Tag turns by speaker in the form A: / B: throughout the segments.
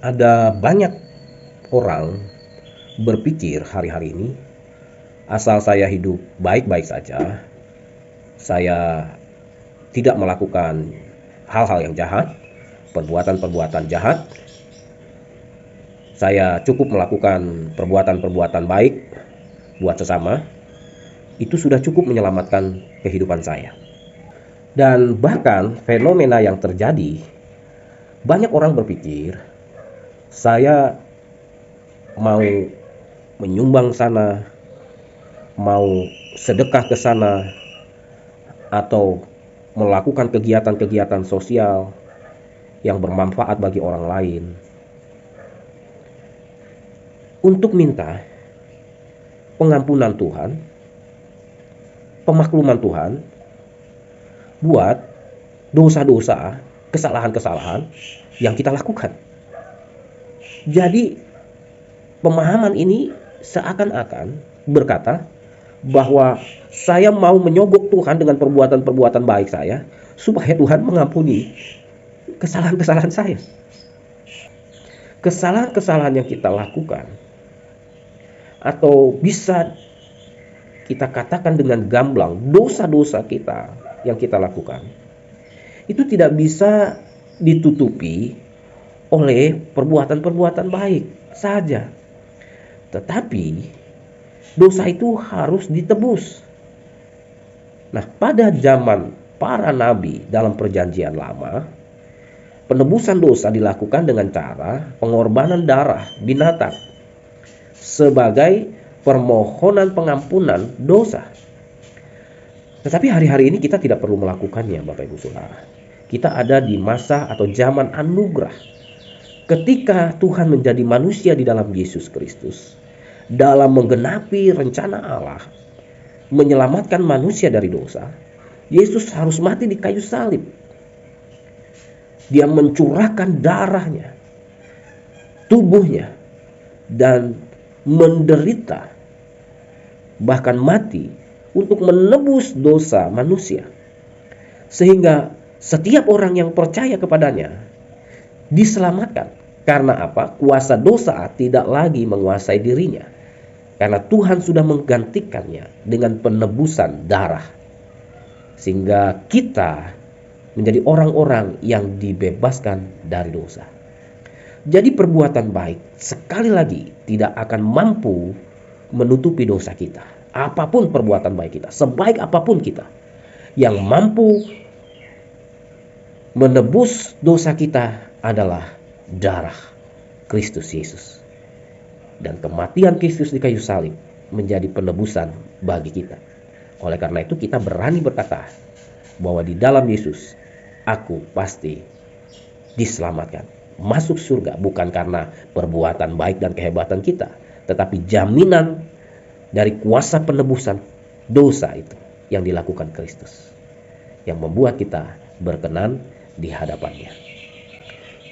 A: Ada banyak orang berpikir hari-hari ini, asal saya hidup baik-baik saja, saya tidak melakukan hal-hal yang jahat, perbuatan-perbuatan jahat, saya cukup melakukan perbuatan-perbuatan baik buat sesama, itu sudah cukup menyelamatkan kehidupan saya. Dan bahkan fenomena yang terjadi, banyak orang berpikir, saya mau menyumbang sana, mau sedekah ke sana, atau melakukan kegiatan-kegiatan sosial yang bermanfaat bagi orang lain, untuk minta pengampunan Tuhan, pemakluman Tuhan buat dosa-dosa, kesalahan-kesalahan yang kita lakukan. Jadi pemahaman ini seakan-akan berkata bahwa saya mau menyogok Tuhan dengan perbuatan-perbuatan baik saya supaya Tuhan mengampuni kesalahan-kesalahan saya. Kesalahan-kesalahan yang kita lakukan, atau bisa kita katakan dengan gamblang, dosa-dosa kita yang kita lakukan, itu tidak bisa ditutupi oleh perbuatan-perbuatan baik saja. Tetapi dosa itu harus ditebus. Nah, pada zaman para nabi dalam perjanjian lama, penebusan dosa dilakukan dengan cara pengorbanan darah binatang sebagai permohonan pengampunan dosa. Tetapi hari-hari ini kita tidak perlu melakukannya, Bapak Ibu Saudara. Kita ada di masa atau zaman anugerah. Ketika Tuhan menjadi manusia di dalam Yesus Kristus, dalam menggenapi rencana Allah menyelamatkan manusia dari dosa, Yesus harus mati di kayu salib. Dia mencurahkan darahnya, tubuhnya, dan menderita, bahkan mati untuk menebus dosa manusia, sehingga setiap orang yang percaya kepadanya diselamatkan. Karena apa? Kuasa dosa tidak lagi menguasai dirinya, karena Tuhan sudah menggantikannya dengan penebusan darah, sehingga kita menjadi orang-orang yang dibebaskan dari dosa. Jadi perbuatan baik sekali lagi tidak akan mampu menutupi dosa kita. Apapun perbuatan baik kita, sebaik apapun kita, yang mampu menebus dosa kita adalah darah Kristus Yesus. Dan kematian Kristus di kayu salib menjadi penebusan bagi kita. Oleh karena itu kita berani berkata bahwa di dalam Yesus aku pasti diselamatkan, masuk surga, bukan karena perbuatan baik dan kehebatan kita, tetapi jaminan dari kuasa penebusan dosa itu yang dilakukan Kristus, yang membuat kita berkenan di hadapannya.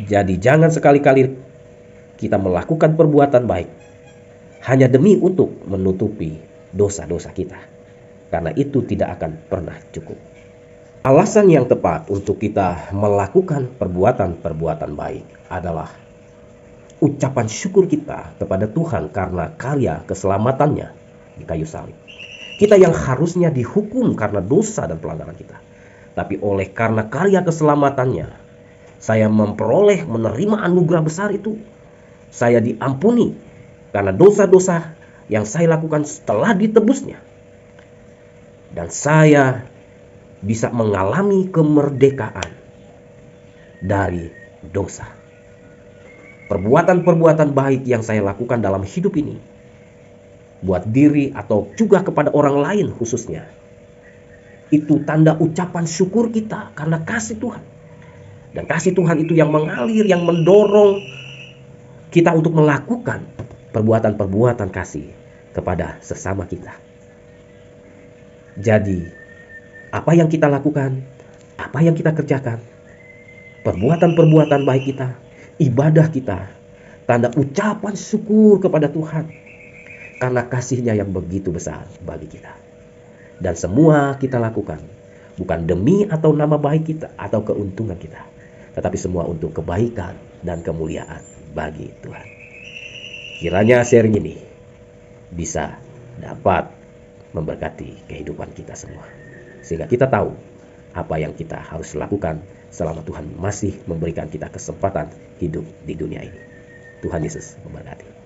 A: Jadi jangan sekali-kali kita melakukan perbuatan baik hanya demi untuk menutupi dosa-dosa kita, karena itu tidak akan pernah cukup. Alasan yang tepat untuk kita melakukan perbuatan-perbuatan baik adalah ucapan syukur kita kepada Tuhan karena karya keselamatannya di kayu salib. Kita yang harusnya dihukum karena dosa dan pelanggaran kita, tapi oleh karena karya keselamatannya, saya memperoleh menerima anugerah besar itu. Saya diampuni karena dosa-dosa yang saya lakukan setelah ditebusnya, dan saya bisa mengalami kemerdekaan dari dosa. Perbuatan-perbuatan baik yang saya lakukan dalam hidup ini, buat diri atau juga kepada orang lain khususnya, itu tanda ucapan syukur kita karena kasih Tuhan. Dan kasih Tuhan itu yang mengalir, yang mendorong kita untuk melakukan perbuatan-perbuatan kasih kepada sesama kita. Jadi apa yang kita lakukan, apa yang kita kerjakan, perbuatan-perbuatan baik kita, ibadah kita, tanda ucapan syukur kepada Tuhan karena kasih-Nya yang begitu besar bagi kita. Dan semua kita lakukan bukan demi atau nama baik kita atau keuntungan kita, tetapi semua untuk kebaikan dan kemuliaan bagi Tuhan. Kiranya sharing ini bisa dapat memberkati kehidupan kita semua, sehingga kita tahu apa yang kita harus lakukan selama Tuhan masih memberikan kita kesempatan hidup di dunia ini. Tuhan Yesus memberkati.